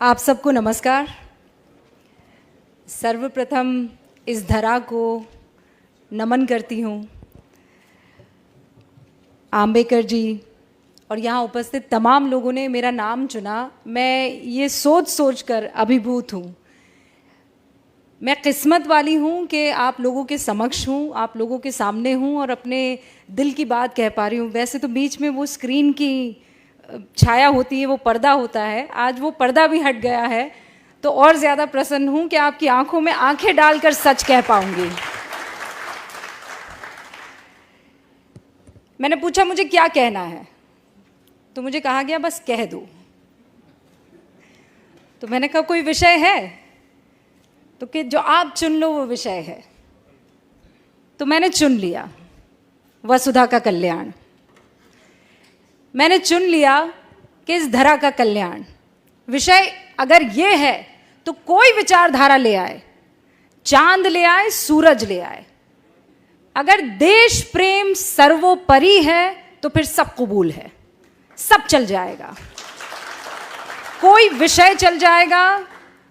आप सबको नमस्कार। सर्वप्रथम इस धरा को नमन करती हूँ आम्बेडकर जी और यहाँ उपस्थित तमाम लोगों ने मेरा नाम चुना। मैं ये सोच कर अभिभूत हूँ। मैं किस्मत वाली हूँ कि आप लोगों के समक्ष हूँ, आप लोगों के सामने हूँ और अपने दिल की बात कह पा रही हूँ। वैसे तो बीच में वो स्क्रीन की छाया होती है, वो पर्दा होता है, आज वो पर्दा भी हट गया है, तो और ज़्यादा प्रसन्न हूँ कि आपकी आंखों में आंखें डालकर सच कह पाऊंगी। मैंने पूछा मुझे क्या कहना है, तो मुझे कहा गया बस कह दो। तो मैंने कहा कोई विषय है, तो कि जो आप चुन लो वो विषय है। तो मैंने चुन लिया वसुधा का कल्याण। मैंने चुन लिया कि इस धरा का कल्याण विषय अगर ये है तो कोई विचारधारा ले आए, चांद ले आए, सूरज ले आए, अगर देश प्रेम सर्वोपरि है तो फिर सब कबूल है, सब चल जाएगा। कोई विषय चल जाएगा,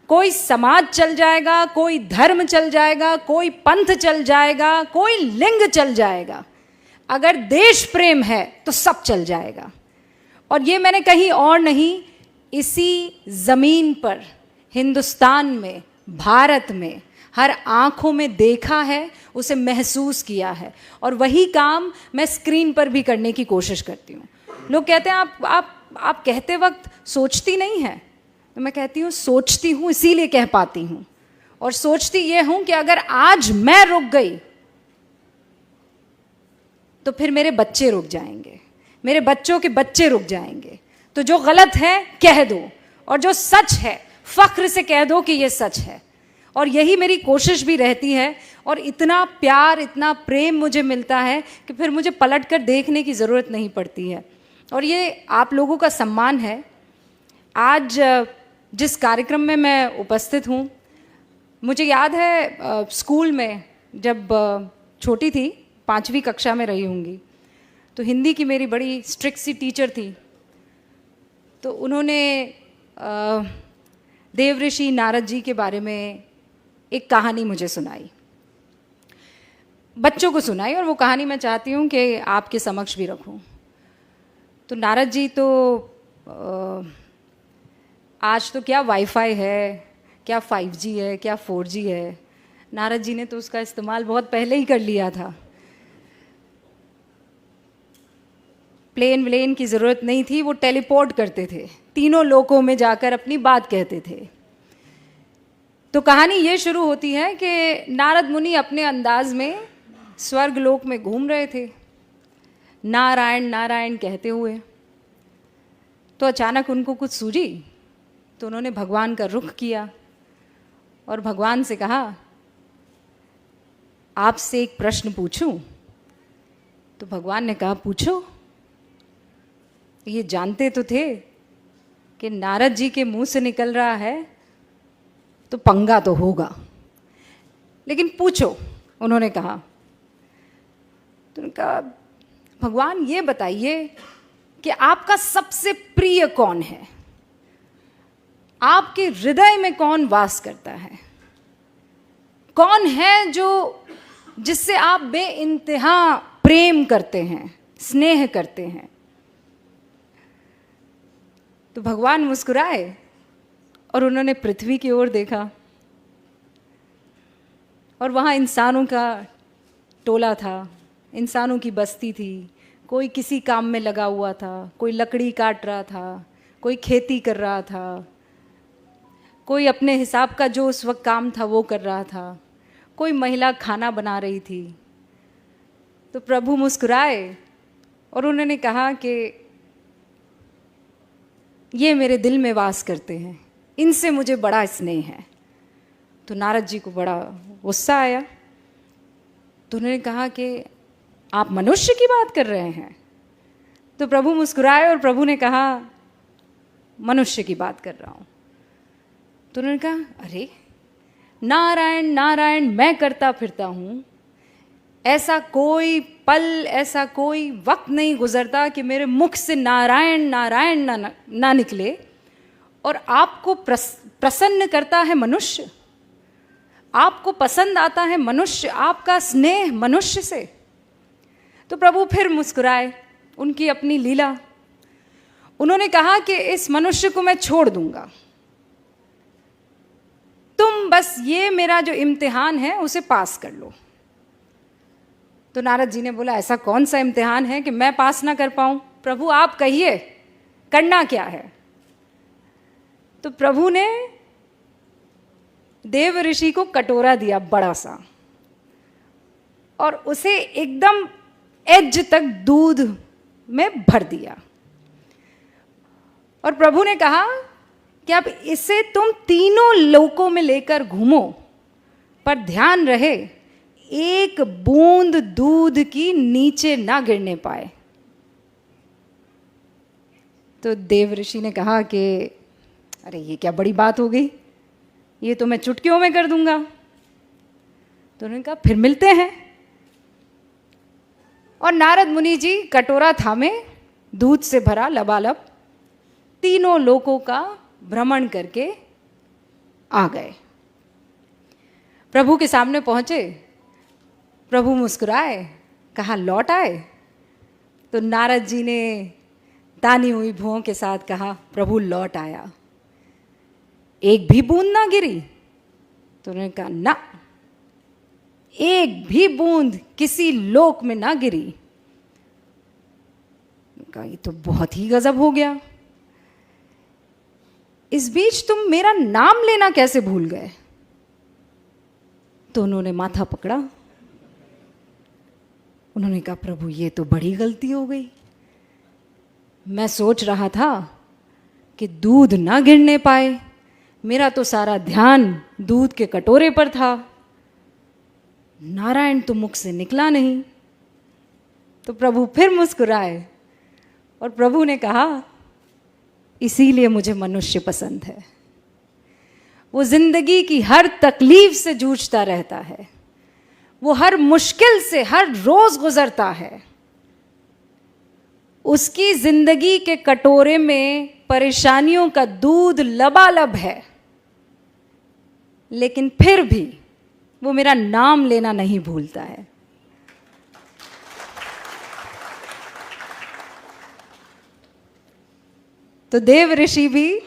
कोई समाज चल जाएगा, कोई धर्म चल जाएगा, कोई पंथ चल जाएगा, कोई लिंग चल जाएगा। अगर देश प्रेम है तो सब चल जाएगा। और ये मैंने कहीं और नहीं, इसी ज़मीन पर, हिंदुस्तान में, भारत में हर आँखों में देखा है, उसे महसूस किया है, और वही काम मैं स्क्रीन पर भी करने की कोशिश करती हूँ। लोग कहते हैं आप कहते वक्त सोचती नहीं हैं, तो मैं कहती हूँ सोचती हूँ, इसीलिए कह पाती हूँ। और सोचती ये हूँ कि अगर आज मैं रुक गई तो फिर मेरे बच्चे रुक जाएंगे, मेरे बच्चों के बच्चे रुक जाएंगे। तो जो गलत है कह दो, और जो सच है फख्र से कह दो कि ये सच है। और यही मेरी कोशिश भी रहती है। और इतना प्यार, इतना प्रेम मुझे मिलता है कि फिर मुझे पलट कर देखने की ज़रूरत नहीं पड़ती है। और ये आप लोगों का सम्मान है। आज जिस कार्यक्रम में मैं उपस्थित हूँ, मुझे याद है स्कूल में जब छोटी थी, 5वीं कक्षा में रही होंगी, तो हिंदी की मेरी बड़ी स्ट्रिक्ट सी टीचर थी। तो उन्होंने देवऋषि नारद जी के बारे में एक कहानी मुझे सुनाई, बच्चों को सुनाई, और वो कहानी मैं चाहती हूँ कि आपके समक्ष भी रखूँ। तो नारद जी तो आज तो क्या वाईफाई है, क्या 5G है, क्या 4G है। नारद जी ने तो उसका इस्तेमाल बहुत पहले ही कर लिया था। प्लेन व्लेन की ज़रूरत नहीं थी, वो टेलीपोर्ट करते थे, तीनों लोकों में जाकर अपनी बात कहते थे। तो कहानी ये शुरू होती है कि नारद मुनि अपने अंदाज में स्वर्ग लोक में घूम रहे थे, नारायण नारायण कहते हुए। तो अचानक उनको कुछ सूझी, तो उन्होंने भगवान का रुख किया और भगवान से कहा, आपसे एक प्रश्न पूछूं? तो भगवान ने कहा, पूछो। ये जानते तो थे कि नारद जी के मुंह से निकल रहा है तो पंगा तो होगा, लेकिन पूछो, उन्होंने कहा। तो उन्होंने कहा, भगवान ये बताइए कि आपका सबसे प्रिय कौन है, आपके हृदय में कौन वास करता है, कौन है जो जिससे आप बेइंतहा प्रेम करते हैं, स्नेह करते हैं। तो भगवान मुस्कुराए और उन्होंने पृथ्वी की ओर देखा, और वहाँ इंसानों का टोला था, इंसानों की बस्ती थी। कोई किसी काम में लगा हुआ था, कोई लकड़ी काट रहा था, कोई खेती कर रहा था, कोई अपने हिसाब का जो उस वक्त काम था वो कर रहा था, कोई महिला खाना बना रही थी। तो प्रभु मुस्कुराए और उन्होंने कहा कि ये मेरे दिल में वास करते हैं, इनसे मुझे बड़ा स्नेह है। तो नारद जी को बड़ा गुस्सा आया। तो उन्होंने कहा कि आप मनुष्य की बात कर रहे हैं? तो प्रभु मुस्कुराए और प्रभु ने कहा, मनुष्य की बात कर रहा हूँ। तो उन्होंने कहा, अरे नारायण नारायण मैं करता फिरता हूँ, ऐसा कोई पल, ऐसा कोई वक्त नहीं गुजरता कि मेरे मुख से नारायण नारायण ना निकले। और आपको प्रसन्न करता है मनुष्य, आपको पसंद आता है मनुष्य, आपका स्नेह मनुष्य से। तो प्रभु फिर मुस्कुराए, उनकी अपनी लीला। उन्होंने कहा कि इस मनुष्य को मैं छोड़ दूंगा, तुम बस ये मेरा जो इम्तिहान है उसे पास कर लो। तो नारद जी ने बोला, ऐसा कौन सा इम्तिहान है कि मैं पास ना कर पाऊं? प्रभु आप कहिए, करना क्या है? तो प्रभु ने देव ऋषि को कटोरा दिया बड़ा सा, और उसे एकदम एज तक दूध में भर दिया। और प्रभु ने कहा कि अब इसे तुम तीनों लोकों में लेकर घूमो, पर ध्यान रहे एक बूंद दूध की नीचे ना गिरने पाए। तो देव ऋषि ने कहा कि अरे ये क्या बड़ी बात हो गई, ये तो मैं चुटकियों में कर दूंगा। तो उन्होंने कहा फिर मिलते हैं। और नारद मुनि जी कटोरा थामे, दूध से भरा लबालब, तीनों लोकों का भ्रमण करके आ गए। प्रभु के सामने पहुंचे, प्रभु मुस्कुराए, कहा लौट आए? तो नारद जी ने तानी हुई भुओं के साथ कहा, प्रभु लौट आया, एक भी बूंद ना गिरी? तो उन्होंने कहा ना, एक भी बूंद किसी लोक में ना गिरी। कहा ये तो बहुत ही गजब हो गया, इस बीच तुम मेरा नाम लेना कैसे भूल गए? तो उन्होंने माथा पकड़ा, उन्होंने कहा प्रभु ये तो बड़ी गलती हो गई, मैं सोच रहा था कि दूध ना गिरने पाए, मेरा तो सारा ध्यान दूध के कटोरे पर था, नारायण तो मुख से निकला नहीं। तो प्रभु फिर मुस्कुराए और प्रभु ने कहा इसीलिए मुझे मनुष्य पसंद है। वो जिंदगी की हर तकलीफ से जूझता रहता है, वो हर मुश्किल से हर रोज गुजरता है, उसकी जिंदगी के कटोरे में परेशानियों का दूध लबालब है, लेकिन फिर भी वो मेरा नाम लेना नहीं भूलता है। तो देव ऋषि भी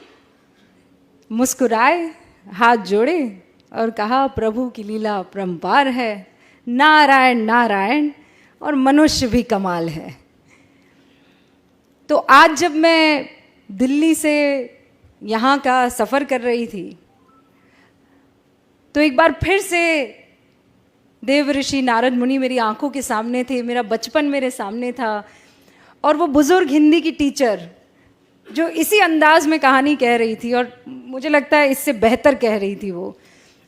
मुस्कुराए, हाथ जोड़े और कहा प्रभु की लीला अपरंपार है, नारायण नारायण, और मनुष्य भी कमाल है। तो आज जब मैं दिल्ली से यहाँ का सफ़र कर रही थी तो एक बार फिर से देव ऋषि नारद मुनि मेरी आंखों के सामने थे, मेरा बचपन मेरे सामने था, और वो बुजुर्ग हिंदी की टीचर जो इसी अंदाज में कहानी कह रही थी, और मुझे लगता है इससे बेहतर कह रही थी वो,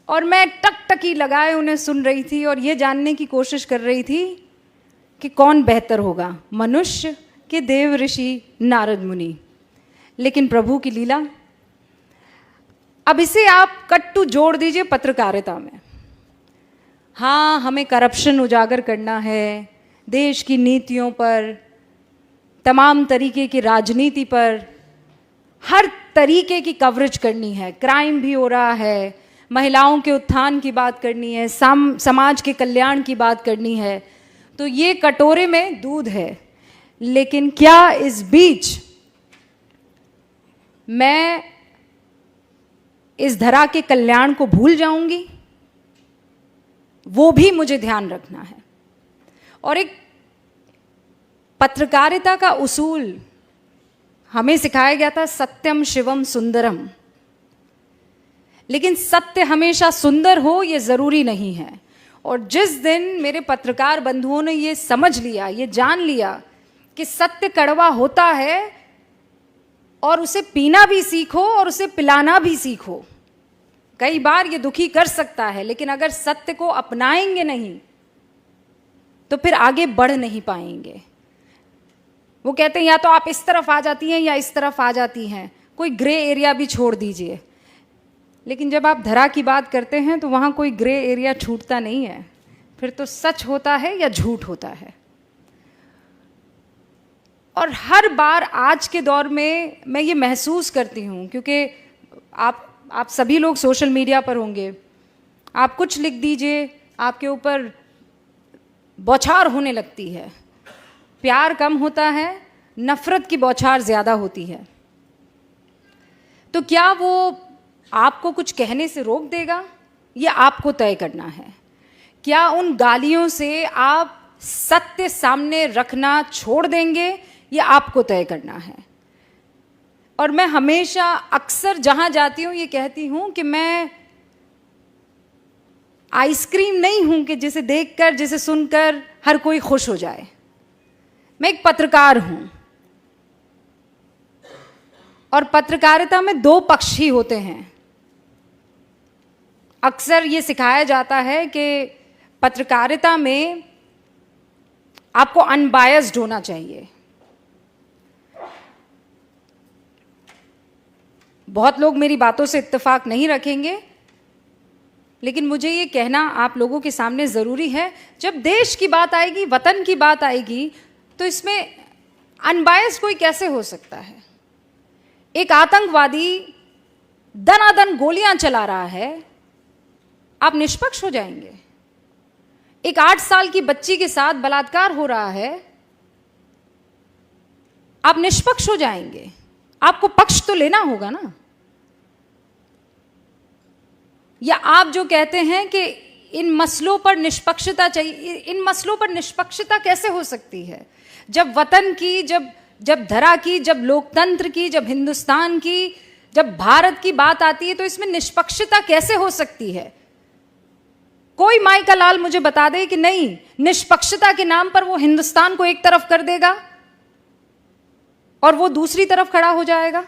और मैं टकटकी लगाए उन्हें सुन रही थी और ये जानने की कोशिश कर रही थी कि कौन बेहतर होगा, मनुष्य के देव ऋषि नारद मुनि। लेकिन प्रभु की लीला। अब इसे आप कट्टू जोड़ दीजिए पत्रकारिता में। हाँ, हमें करप्शन उजागर करना है, देश की नीतियों पर, तमाम तरीके की राजनीति पर, हर तरीके की कवरेज करनी है, क्राइम भी हो रहा है, महिलाओं के उत्थान की बात करनी है, समाज के कल्याण की बात करनी है। तो ये कटोरे में दूध है, लेकिन क्या इस बीच मैं इस धरा के कल्याण को भूल जाऊंगी? वो भी मुझे ध्यान रखना है। और एक पत्रकारिता का उसूल हमें सिखाया गया था, सत्यम शिवम सुंदरम। लेकिन सत्य हमेशा सुंदर हो ये जरूरी नहीं है। और जिस दिन मेरे पत्रकार बंधुओं ने ये समझ लिया, ये जान लिया कि सत्य कड़वा होता है और उसे पीना भी सीखो और उसे पिलाना भी सीखो। कई बार ये दुखी कर सकता है, लेकिन अगर सत्य को अपनाएंगे नहीं तो फिर आगे बढ़ नहीं पाएंगे। वो कहते हैं या तो आप इस तरफ आ जाती हैं या इस तरफ आ जाती हैं, कोई ग्रे एरिया भी छोड़ दीजिए। लेकिन जब आप धरा की बात करते हैं तो वहाँ कोई ग्रे एरिया छूटता नहीं है, फिर तो सच होता है या झूठ होता है। और हर बार आज के दौर में मैं ये महसूस करती हूँ, क्योंकि आप सभी लोग सोशल मीडिया पर होंगे, आप कुछ लिख दीजिए, आपके ऊपर बौछार होने लगती है। प्यार कम होता है, नफ़रत की बौछार ज़्यादा होती है। तो क्या वो आपको कुछ कहने से रोक देगा? ये आपको तय करना है। क्या उन गालियों से आप सत्य सामने रखना छोड़ देंगे? ये आपको तय करना है। और मैं हमेशा अक्सर जहाँ जाती हूँ ये कहती हूँ कि मैं आइसक्रीम नहीं हूँ कि जिसे देखकर, जिसे सुनकर हर कोई खुश हो जाए। मैं एक पत्रकार हूँ और पत्रकारिता में दो पक्ष ही होते हैं। अक्सर ये सिखाया जाता है कि पत्रकारिता में आपको अनबायस्ड होना चाहिए। बहुत लोग मेरी बातों से इत्तेफाक नहीं रखेंगे, लेकिन मुझे ये कहना आप लोगों के सामने ज़रूरी है। जब देश की बात आएगी, वतन की बात आएगी, तो इसमें अनबायस्ड कोई कैसे हो सकता है? एक आतंकवादी दनादन गोलियां चला रहा है, आप निष्पक्ष हो जाएंगे? एक 8 साल की बच्ची के साथ बलात्कार हो रहा है, आप निष्पक्ष हो जाएंगे? आपको पक्ष तो लेना होगा ना। या आप जो कहते हैं कि इन मसलों पर निष्पक्षता चाहिए, इन मसलों पर निष्पक्षता कैसे हो सकती है? जब वतन की, जब धरा की, जब लोकतंत्र की, जब हिंदुस्तान की, जब भारत की बात आती है, तो इसमें निष्पक्षता कैसे हो सकती है? कोई माई का लाल मुझे बता दे कि नहीं, निष्पक्षता के नाम पर वो हिंदुस्तान को एक तरफ कर देगा और वो दूसरी तरफ खड़ा हो जाएगा।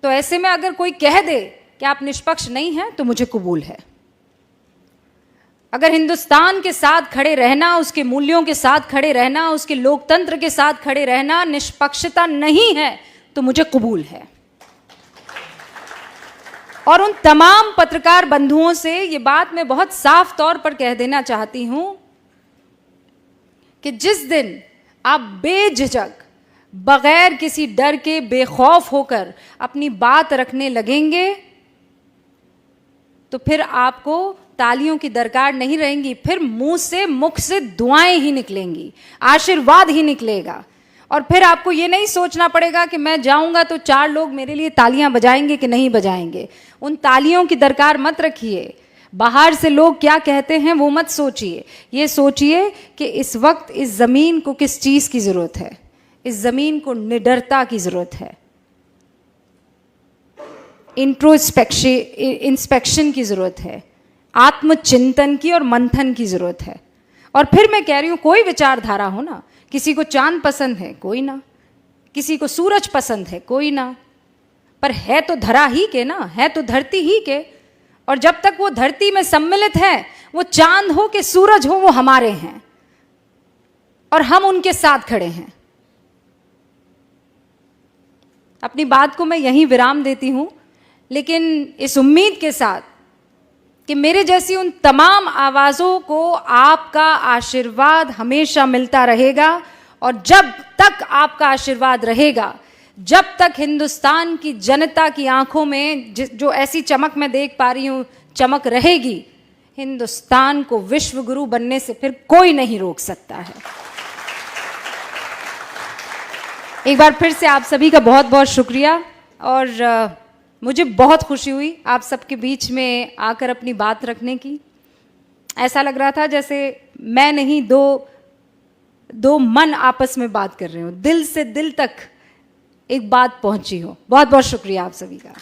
तो ऐसे में अगर कोई कह दे कि आप निष्पक्ष नहीं हैं, तो मुझे कबूल है। अगर हिंदुस्तान के साथ खड़े रहना, उसके मूल्यों के साथ खड़े रहना, उसके लोकतंत्र के साथ खड़े रहना निष्पक्षता नहीं है, तो मुझे कबूल है। और उन तमाम पत्रकार बंधुओं से ये बात मैं बहुत साफ तौर पर कह देना चाहती हूं कि जिस दिन आप बेझिझक, बगैर किसी डर के, बेखौफ होकर अपनी बात रखने लगेंगे, तो फिर आपको तालियों की दरकार नहीं रहेंगी। फिर मुख से दुआएं ही निकलेंगी, आशीर्वाद ही निकलेगा। और फिर आपको ये नहीं सोचना पड़ेगा कि मैं जाऊंगा तो 4 लोग मेरे लिए तालियां बजाएंगे कि नहीं बजाएंगे। उन तालियों की दरकार मत रखिए। बाहर से लोग क्या कहते हैं वो मत सोचिए। ये सोचिए कि इस वक्त इस ज़मीन को किस चीज़ की ज़रूरत है। इस ज़मीन को निडरता की ज़रूरत है, इंस्पेक्शन की ज़रूरत है, आत्मचिंतन की और मंथन की ज़रूरत है। और फिर मैं कह रही हूँ, कोई विचारधारा हो ना, किसी को चांद पसंद है, कोई ना, किसी को सूरज पसंद है, कोई ना, पर है तो धरा ही के ना, है तो धरती ही के। और जब तक वो धरती में सम्मिलित है, वो चांद हो कि सूरज हो, वो हमारे हैं और हम उनके साथ खड़े हैं। अपनी बात को मैं यहीं विराम देती हूं, लेकिन इस उम्मीद के साथ कि मेरे जैसी उन तमाम आवाज़ों को आपका आशीर्वाद हमेशा मिलता रहेगा। और जब तक आपका आशीर्वाद रहेगा, जब तक हिंदुस्तान की जनता की आंखों में जो ऐसी चमक मैं देख पा रही हूँ, चमक रहेगी, हिंदुस्तान को विश्व गुरु बनने से फिर कोई नहीं रोक सकता है। एक बार फिर से आप सभी का बहुत बहुत शुक्रिया। और मुझे बहुत खुशी हुई आप सबके बीच में आकर अपनी बात रखने की। ऐसा लग रहा था जैसे मैं नहीं, दो मन आपस में बात कर रहे हो, दिल से दिल तक एक बात पहुंची हो। बहुत बहुत शुक्रिया आप सभी का।